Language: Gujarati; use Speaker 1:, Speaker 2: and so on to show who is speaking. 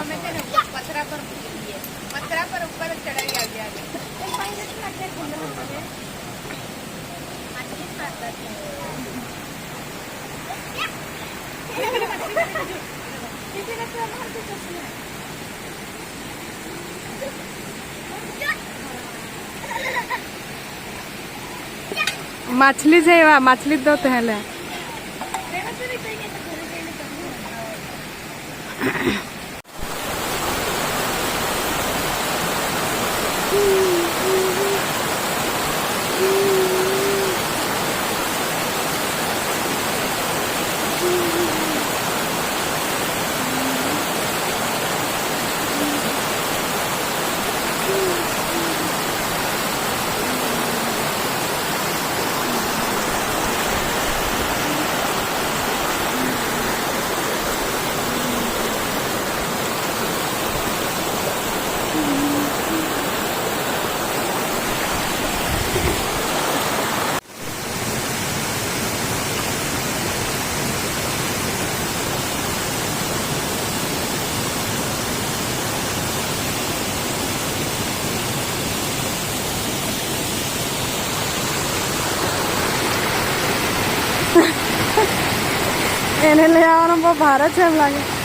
Speaker 1: અમે છે ને પતરા પર મૂકી દઈએ, પતરા પર ઉપર જ ચડાવી આવ્યા
Speaker 2: मछली से मछली दो पहले એને લઈ આવવાનો બહુ ભારે છે એમ લાગે.